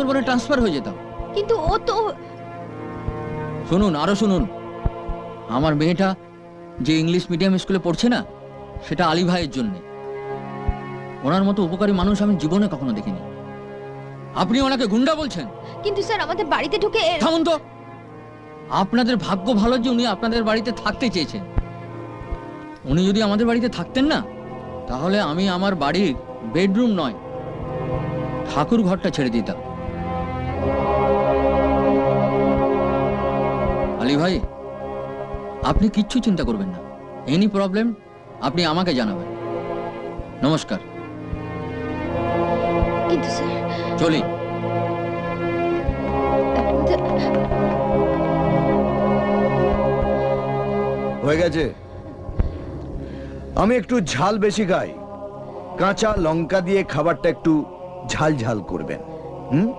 সুন্দরবনে ট্রান্সফার হয়ে যেতাম। কিন্তু ও তো... শুনুন, আরো শুনুন, আমার মেয়েটা যে ইংলিশ মিডিয়াম স্কুলে পড়ছে না, সেটা আলী ভাইয়ের জন্য। ওনার মতো উপকারী মানুষ আমি জীবনে কখনো দেখিনি। আপনি ওনাকে গুন্ডা বলছেন? কিন্তু স্যার আমাদের বাড়িতে ঢুকে থামুন তো। আপনাদের ভাগ্য ভালো যে উনি আপনাদের বাড়িতে থাকতে চেয়েছেন। উনি যদি আমাদের বাড়িতে থাকতেন না, তাহলে আমি আমার বাড়ির বেডরুম নয়, ঠাকুর ঘরটা ছেড়ে দিতাম। আলী ভাই, আপনি কিচ্ছু চিন্তা করবেন না। এনি প্রবলেম আপনি আমাকে জানাবেন। নমস্কার। কিন্তু স্যার চলি। হয়ে গেছে। আমি একটু ঝাল বেশি খাই, কাঁচা লঙ্কা দিয়ে খাবারটা একটু ঝাল ঝাল করবেন। হুম।